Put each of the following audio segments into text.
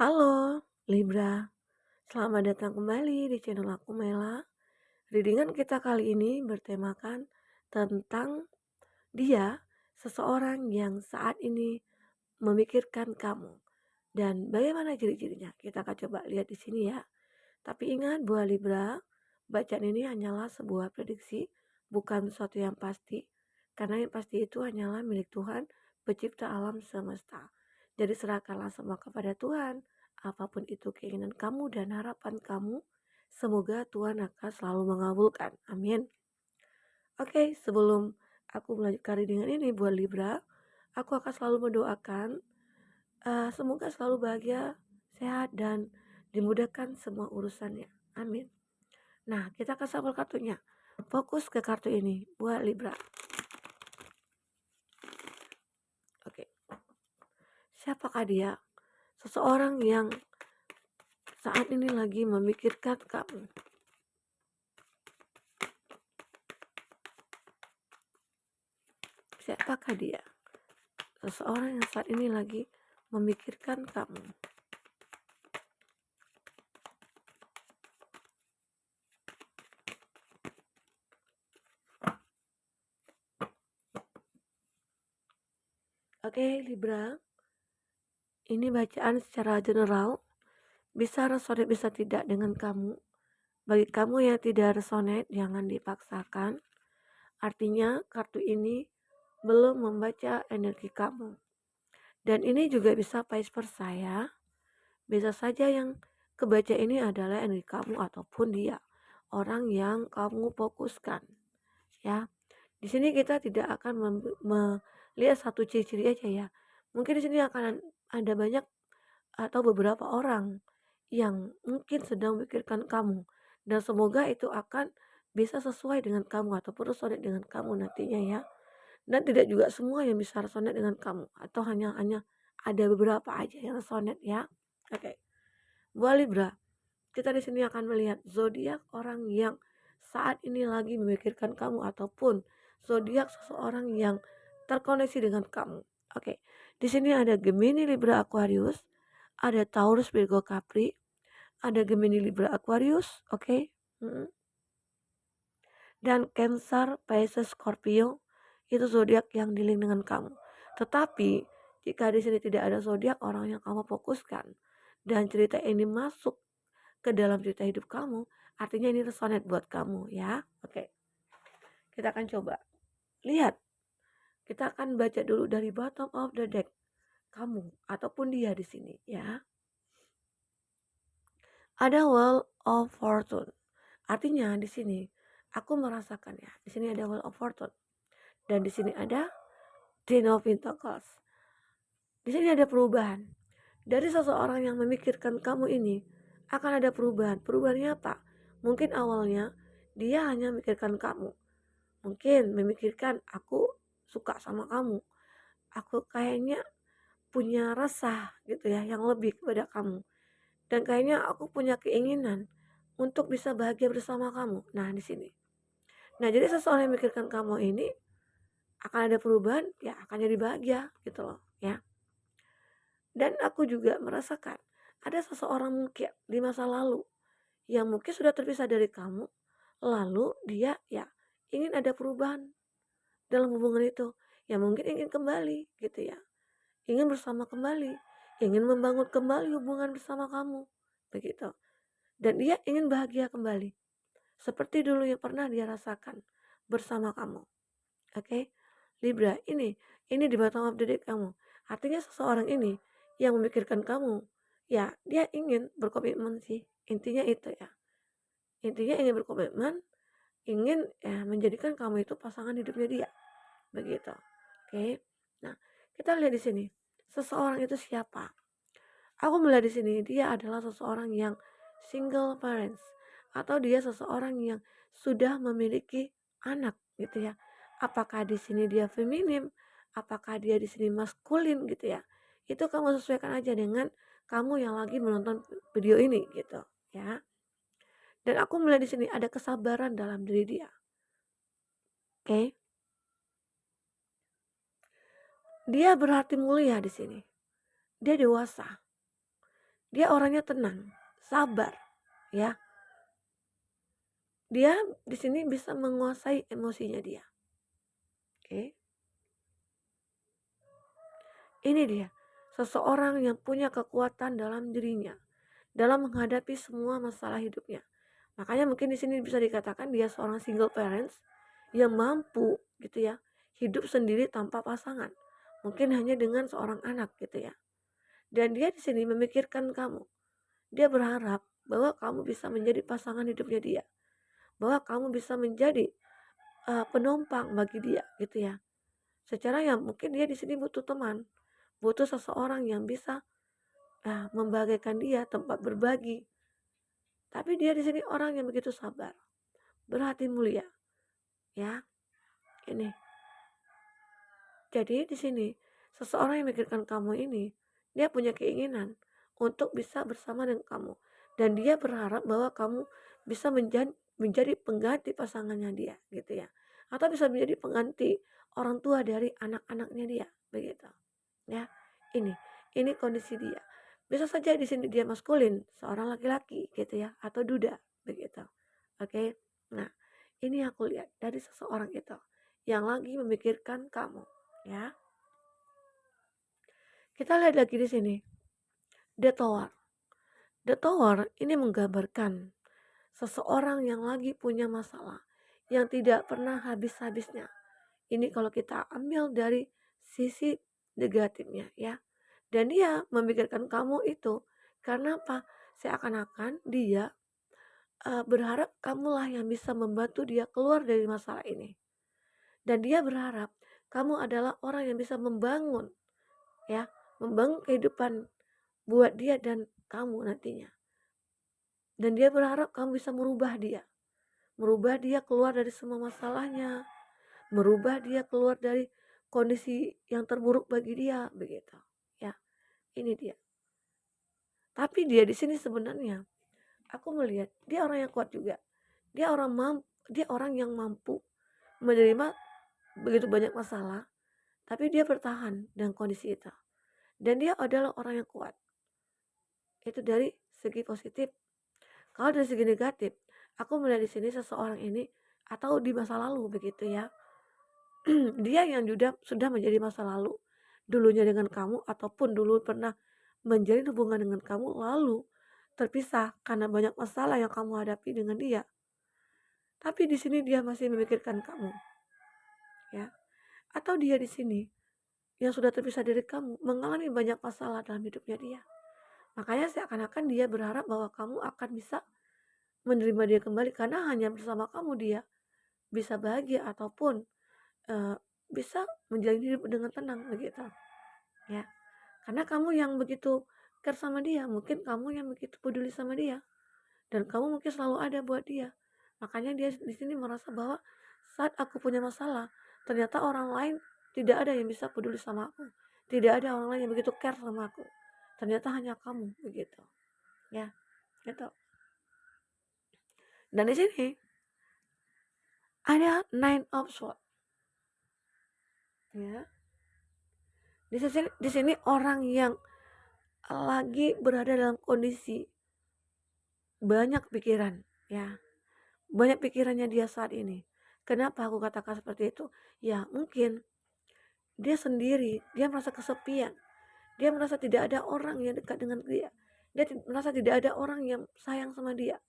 Halo, Libra. Selamat datang kembali di channel aku Mela. Readingan kita kali ini bertemakan tentang dia, seseorang yang saat ini memikirkan kamu. Dan bagaimana ciri-cirinya? Kita akan coba lihat di sini ya. Tapi ingat buat Libra, bacaan ini hanyalah sebuah prediksi, bukan sesuatu yang pasti. Karena yang pasti itu hanyalah milik Tuhan, pencipta alam semesta. Jadi serahkanlah semua kepada Tuhan, apapun itu keinginan kamu dan harapan kamu, semoga Tuhan akan selalu mengabulkan. Amin. Oke, sebelum aku melanjutkan readingan ini buat Libra, aku akan selalu mendoakan semoga selalu bahagia, sehat, dan dimudahkan semua urusannya. Amin. Nah, kita ke sampel kartunya. Fokus ke kartu ini buat Libra. Oke. Siapakah dia? Seseorang yang saat ini lagi memikirkan kamu. Siapakah dia? Seseorang yang saat ini lagi memikirkan kamu. Oke, Libra. Ini bacaan secara general. Bisa resonate, bisa tidak dengan kamu. Bagi kamu yang tidak resonate, jangan dipaksakan. Artinya kartu ini belum membaca energi kamu. Dan ini juga bisa vice versa ya. Bisa saja yang kebaca ini adalah energi kamu ataupun dia. Orang yang kamu fokuskan. Ya. Di sini kita tidak akan melihat satu ciri-ciri aja ya. Mungkin di sini akan ada banyak atau beberapa orang yang mungkin sedang memikirkan kamu. Dan semoga itu akan bisa sesuai dengan kamu ataupun resonate dengan kamu nantinya ya. Dan tidak juga semua yang bisa resonate dengan kamu atau hanya ada beberapa aja yang resonate ya. Oke. Buat Libra, kita di sini akan melihat zodiak orang yang saat ini lagi memikirkan kamu ataupun zodiak seseorang yang terkoneksi dengan kamu. Oke. Di sini ada Gemini, Libra, Aquarius, ada Taurus, Virgo, Capri, ada Gemini, Libra, Aquarius, oke. Dan Cancer, Pisces, Scorpio itu zodiak yang dealing dengan kamu. Tetapi jika di sini tidak ada zodiak orang yang kamu fokuskan dan cerita ini masuk ke dalam cerita hidup kamu, artinya ini resonate buat kamu ya. Oke. Kita akan coba lihat. Kita akan baca dulu dari bottom of the deck kamu ataupun dia di sini ya. Ada Wheel of Fortune. Artinya di sini aku merasakan ya. Di sini ada Wheel of Fortune dan di sini ada Ten of Pentacles. Di sini ada perubahan. Dari seseorang yang memikirkan kamu ini akan ada perubahan. Perubahannya apa? Mungkin awalnya dia hanya memikirkan kamu. Mungkin memikirkan aku suka sama kamu. Aku kayaknya punya rasa gitu ya yang lebih kepada kamu. Dan kayaknya aku punya keinginan untuk bisa bahagia bersama kamu. Nah, di sini. Nah, jadi seseorang yang memikirkan kamu ini akan ada perubahan, ya akan jadi bahagia gitu loh, ya. Dan aku juga merasakan ada seseorang mungkin di masa lalu yang mungkin sudah terpisah dari kamu, lalu dia ya ingin ada perubahan dalam hubungan itu, ya mungkin ingin kembali gitu ya, ingin bersama kembali, ingin membangun kembali hubungan bersama kamu, begitu. Dan dia ingin bahagia kembali, seperti dulu yang pernah dia rasakan bersama kamu. Oke, Libra, ini di bottom of the deck kamu. Artinya seseorang ini yang memikirkan kamu, ya dia ingin berkomitmen sih. Intinya itu ya. Intinya ingin berkomitmen, ingin ya menjadikan kamu itu pasangan hidupnya dia. Begitu. Oke. Nah, kita lihat di sini. Seseorang itu siapa? Aku melihat di sini dia adalah seseorang yang single parents atau dia seseorang yang sudah memiliki anak gitu ya. Apakah di sini dia feminim? Apakah dia di sini maskulin gitu ya? Itu kamu sesuaikan aja dengan kamu yang lagi menonton video ini gitu ya. Dan aku melihat di sini ada kesabaran dalam diri dia. Oke. Dia berarti mulia di sini. Dia dewasa. Dia orangnya tenang, sabar, ya. Dia di sini bisa menguasai emosinya dia. Oke. Ini dia, seseorang yang punya kekuatan dalam dirinya dalam menghadapi semua masalah hidupnya. Makanya mungkin di sini bisa dikatakan dia seorang single parents yang mampu gitu ya, hidup sendiri tanpa pasangan. Mungkin hanya dengan seorang anak gitu ya. Dan dia di sini memikirkan kamu. Dia berharap bahwa kamu bisa menjadi pasangan hidupnya dia. Bahwa kamu bisa menjadi penumpang bagi dia gitu ya. Secara yang mungkin dia di sini butuh teman, butuh seseorang yang bisa membahagiakan dia, tempat berbagi. Tapi dia di sini orang yang begitu sabar, berhati mulia, ya. Ini. Jadi di sini seseorang yang memikirkan kamu ini, dia punya keinginan untuk bisa bersama dengan kamu dan dia berharap bahwa kamu bisa menjadi pengganti pasangannya dia, gitu ya. Atau bisa menjadi pengganti orang tua dari anak-anaknya dia, begitu. Ya. Ini kondisi dia. Bisa saja di sini dia maskulin, seorang laki-laki gitu ya, atau duda begitu. Oke. Nah, ini aku lihat dari seseorang itu yang lagi memikirkan kamu, ya. Kita lihat lagi di sini. The Tower. The Tower ini menggambarkan seseorang yang lagi punya masalah yang tidak pernah habis-habisnya. Ini kalau kita ambil dari sisi negatifnya ya. Dan dia memikirkan kamu itu karena apa? Seakan-akan dia berharap kamulah yang bisa membantu dia keluar dari masalah ini. Dan dia berharap kamu adalah orang yang bisa membangun ya, membangun kehidupan buat dia dan kamu nantinya. Dan dia berharap kamu bisa merubah dia keluar dari semua masalahnya, merubah dia keluar dari kondisi yang terburuk bagi dia begitu. Ya, ini dia. Tapi dia di sini sebenarnya aku melihat dia orang yang kuat juga. Dia orang yang mampu menerima begitu banyak masalah, tapi dia bertahan dengan kondisi itu. Dan dia adalah orang yang kuat. Itu dari segi positif. Kalau dari segi negatif, aku melihat di sini seseorang ini atau di masa lalu begitu ya. Dia yang sudah menjadi masa lalu dulunya dengan kamu ataupun dulu pernah menjalin hubungan dengan kamu lalu terpisah karena banyak masalah yang kamu hadapi dengan dia. Tapi di sini dia masih memikirkan kamu, ya. Atau dia di sini yang sudah terpisah dari kamu mengalami banyak masalah dalam hidupnya dia. Makanya seakan-akan dia berharap bahwa kamu akan bisa menerima dia kembali karena hanya bersama kamu dia bisa bahagia ataupun bisa menjalani hidup dengan tenang begitu, ya. Karena kamu yang begitu care sama dia, mungkin kamu yang begitu peduli sama dia dan kamu mungkin selalu ada buat dia. Makanya dia di sini merasa bahwa saat aku punya masalah, ternyata orang lain tidak ada yang bisa peduli sama aku. Tidak ada orang lain yang begitu care sama aku. Ternyata hanya kamu begitu. Ya, gitu. Dan di sini ada Nine of Swords. Ya. Di sini orang yang lagi berada dalam kondisi banyak pikiran, ya. Banyak pikirannya dia saat ini. Kenapa aku katakan seperti itu? Ya, mungkin dia sendiri, dia merasa kesepian. Dia merasa tidak ada orang yang dekat dengan dia. Dia merasa tidak ada orang yang sayang sama dia.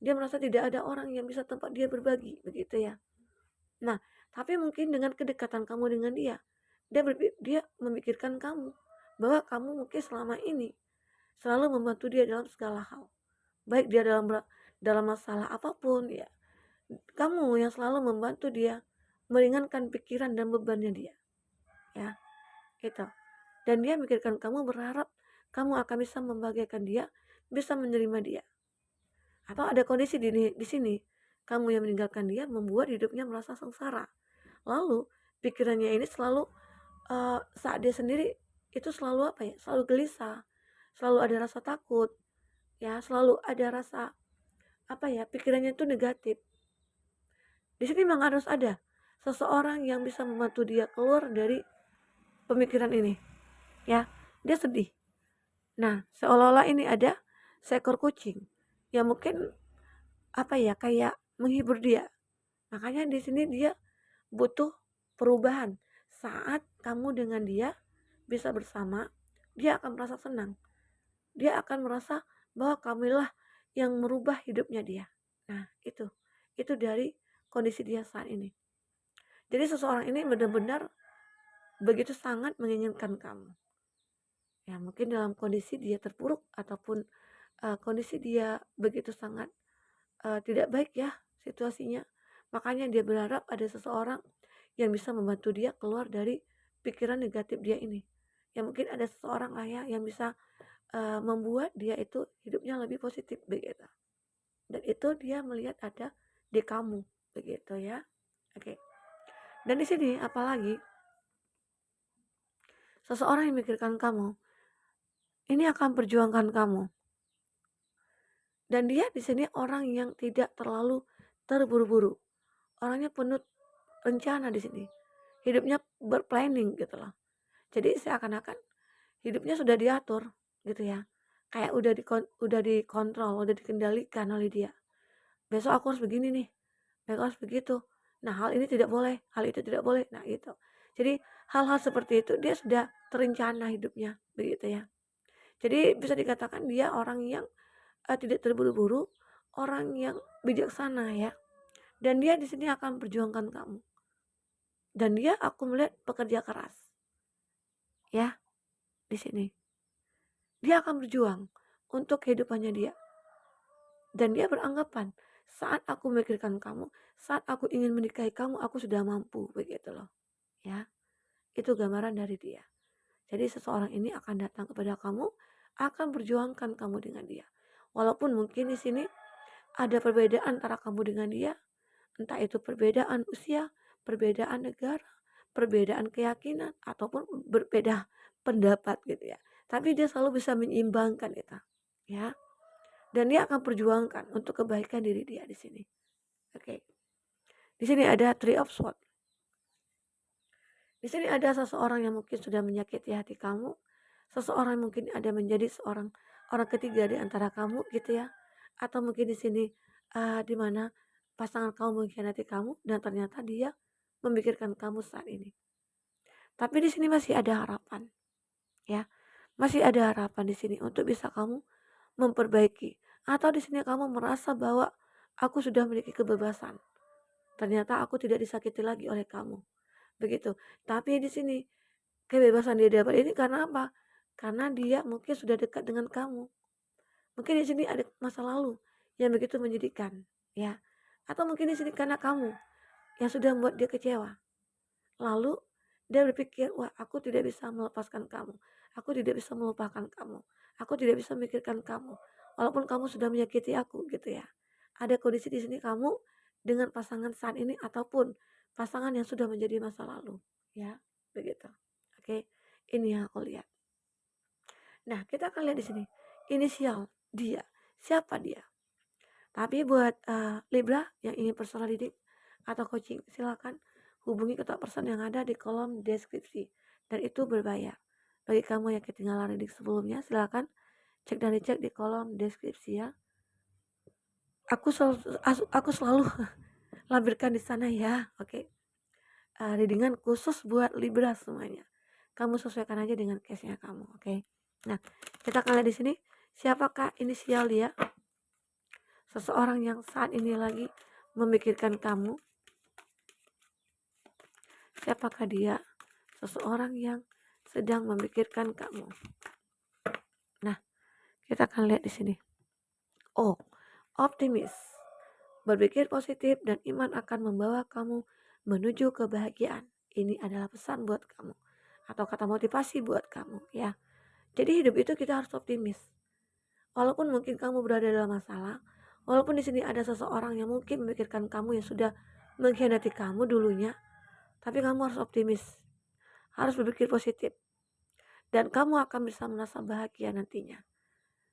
Dia merasa tidak ada orang yang bisa tempat dia berbagi, begitu ya. Nah, tapi mungkin dengan kedekatan kamu dengan dia, dia memikirkan kamu bahwa kamu mungkin selama ini selalu membantu dia dalam segala hal. Baik dia dalam masalah apapun ya. Kamu yang selalu membantu dia meringankan pikiran dan bebannya dia. Ya, itu. Dan dia memikirkan kamu berharap kamu akan bisa membahagiakan dia, bisa menerima dia. Atau ada kondisi di sini, kamu yang meninggalkan dia membuat hidupnya merasa sengsara. Lalu pikirannya ini selalu saat dia sendiri itu selalu apa ya? Selalu gelisah, selalu ada rasa takut, ya, selalu ada rasa apa ya? Pikirannya itu negatif. Di sini memang harus ada seseorang yang bisa membantu dia keluar dari pemikiran ini. Ya, dia sedih. Nah, seolah-olah ini ada seekor kucing yang mungkin kayak menghibur dia. Makanya di sini dia butuh perubahan. Saat kamu dengan dia bisa bersama, dia akan merasa senang. Dia akan merasa bahwa kamulah yang merubah hidupnya dia. Nah, itu dari kondisi dia saat ini. Jadi seseorang ini benar-benar begitu sangat menginginkan kamu. Ya, mungkin dalam kondisi dia terpuruk ataupun kondisi dia begitu sangat tidak baik ya situasinya. Makanya dia berharap ada seseorang yang bisa membantu dia keluar dari pikiran negatif dia ini. Ya mungkin ada seseorang lah ya yang bisa membuat dia itu hidupnya lebih positif begitu. Dan itu dia melihat ada di kamu begitu ya. Oke. Dan di sini apalagi seseorang yang memikirkan kamu, ini akan perjuangkan kamu. Dan dia di sini orang yang tidak terlalu terburu-buru. Orangnya penuh rencana di sini. Hidupnya berplanning gitu loh. Jadi seakan-akan hidupnya sudah diatur gitu ya. Kayak udah dikontrol, udah dikendalikan oleh dia. Besok aku harus begini nih, besok harus begitu. Nah, hal ini tidak boleh, hal itu tidak boleh. Nah, itu. Jadi hal-hal seperti itu dia sudah terencana hidupnya, begitu ya. Jadi bisa dikatakan dia orang yang tidak terburu-buru, orang yang bijaksana ya. Dan dia di sini akan perjuangkan kamu. Dan dia aku melihat pekerja keras. Ya, di sini. Dia akan berjuang untuk kehidupannya dia. Dan dia beranggapan, saat aku memikirkan kamu, saat aku ingin menikahi kamu, aku sudah mampu, begitu loh. Ya, itu gambaran dari dia. Jadi seseorang ini akan datang kepada kamu, akan berjuangkan kamu dengan dia. Walaupun mungkin di sini ada perbedaan antara kamu dengan dia, entah itu perbedaan usia, perbedaan negara, perbedaan keyakinan, ataupun berbeda pendapat gitu ya. Tapi dia selalu bisa menyeimbangkan itu, ya. Dan dia akan perjuangkan untuk kebaikan diri dia di sini. Oke. Di sini ada Three of Swords. Di sini ada seseorang yang mungkin sudah menyakiti hati kamu, seseorang mungkin ada menjadi seorang orang ketiga di antara kamu gitu ya. Atau mungkin di sini di mana pasangan kamu mengkhianati kamu dan ternyata dia memikirkan kamu saat ini. Tapi di sini masih ada harapan, ya. Masih ada harapan di sini untuk bisa kamu memperbaiki. Atau di sini kamu merasa bahwa aku sudah memiliki kebebasan. Ternyata aku tidak disakiti lagi oleh kamu. Begitu. Tapi di sini kebebasan dia dapat ini karena apa? Karena dia mungkin sudah dekat dengan kamu. Mungkin di sini ada masa lalu yang begitu menyedihkan, ya. Atau mungkin di sini karena kamu yang sudah membuat dia kecewa. Lalu dia berpikir, wah aku tidak bisa melepaskan kamu. Aku tidak bisa melupakan kamu. Aku tidak bisa memikirkan kamu. Walaupun kamu sudah menyakiti aku gitu ya. Ada kondisi di sini kamu dengan pasangan saat ini ataupun pasangan yang sudah menjadi masa lalu. Ya, begitu. Oke, ini yang aku lihat. Nah, kita akan lihat di sini. Inisial dia. Siapa dia? Tapi buat Libra yang ingin personal reading atau coaching, silakan hubungi kontak person yang ada di kolom deskripsi dan itu berbayar. Bagi kamu yang ketinggalan reading sebelumnya, silakan cek dan dicek di kolom deskripsi ya. Aku selalu lampirkan di sana ya. Oke. Readingan khusus buat Libra semuanya. Kamu sesuaikan aja dengan case-nya kamu, oke? Nah, kita akan lihat di sini siapakah inisial dia? Seseorang yang saat ini lagi memikirkan kamu. Siapakah dia? Seseorang yang sedang memikirkan kamu. Nah, kita akan lihat di sini. Oh, optimis. Berpikir positif dan iman akan membawa kamu menuju kebahagiaan. Ini adalah pesan buat kamu atau kata motivasi buat kamu ya. Jadi hidup itu kita harus optimis. Walaupun mungkin kamu berada dalam masalah, walaupun di sini ada seseorang yang mungkin memikirkan kamu yang sudah mengkhianati kamu dulunya, tapi kamu harus optimis, harus berpikir positif, dan kamu akan bisa merasa bahagia nantinya.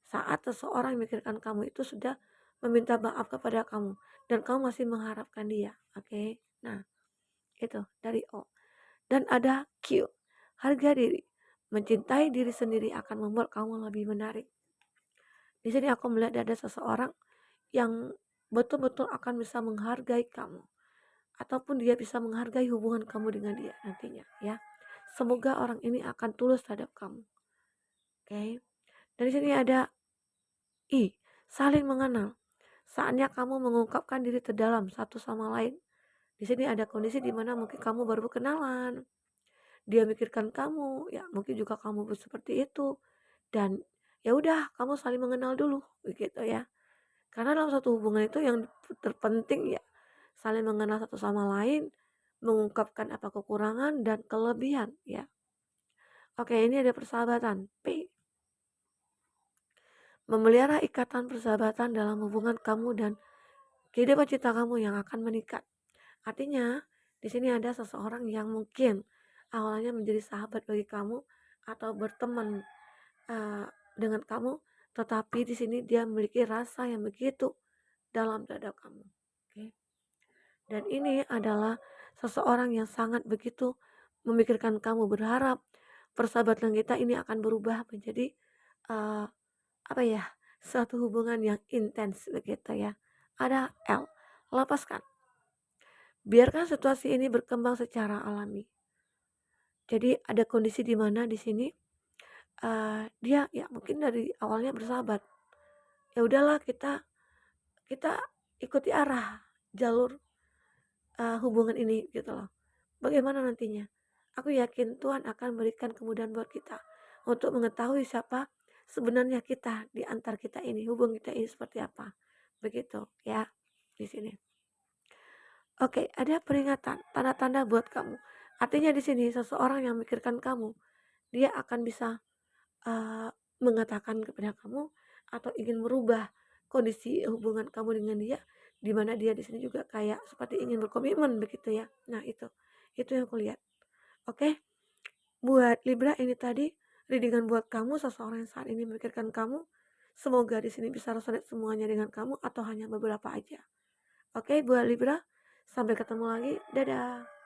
Saat seseorang memikirkan kamu itu sudah meminta maaf kepada kamu, dan kamu masih mengharapkan dia, oke? Nah, itu dari O. Dan ada Q, harga diri, Mencintai diri sendiri akan membuat kamu lebih menarik. Di sini aku melihat ada seseorang yang betul-betul akan bisa menghargai kamu, ataupun dia bisa menghargai hubungan kamu dengan dia nantinya ya. Semoga orang ini akan tulus terhadap kamu. Oke. Dari sini ada saling mengenal. Saatnya kamu mengungkapkan diri terdalam satu sama lain. Di sini ada kondisi di mana mungkin kamu baru kenalan, dia mikirkan kamu, ya mungkin juga kamu seperti itu. Dan ya udah, kamu saling mengenal dulu, begitu ya. Karena dalam satu hubungan itu yang terpenting ya saling mengenal satu sama lain, mengungkapkan apa kekurangan dan kelebihan ya. Oke, ini ada persahabatan. P. Memelihara ikatan persahabatan dalam hubungan kamu dan kehidupan cinta kamu yang akan meningkat. Artinya, di sini ada seseorang yang mungkin awalnya menjadi sahabat bagi kamu atau berteman dengan kamu, tetapi di sini dia memiliki rasa yang begitu dalam terhadap kamu. Oke. Dan ini adalah seseorang yang sangat begitu memikirkan kamu, berharap persahabatan kita ini akan berubah menjadi uh, apa ya, suatu hubungan yang intens begitu ya. Ada L, lepaskan. Biarkan situasi ini berkembang secara alami. Jadi ada kondisi di mana di sini dia ya mungkin dari awalnya bersahabat. Ya udahlah, kita kita ikuti arah jalur hubungan ini gitu loh. Bagaimana nantinya? Aku yakin Tuhan akan berikan kemudahan buat kita untuk mengetahui siapa sebenarnya kita di antar kita ini, hubungan kita ini seperti apa. Begitu ya di sini. Oke, ada peringatan, tanda-tanda buat kamu. Artinya di sini seseorang yang memikirkan kamu, dia akan bisa uh, mengatakan kepada kamu atau ingin merubah kondisi hubungan kamu dengan dia, di mana dia di sini juga kayak seperti ingin berkomitmen begitu ya. Nah, itu yang aku lihat. Oke, buat Libra ini tadi readingan buat kamu, seseorang yang saat ini memikirkan kamu. Semoga di sini bisa resonate semuanya dengan kamu atau hanya beberapa aja. Oke, buat Libra, sampai ketemu lagi. Dadah.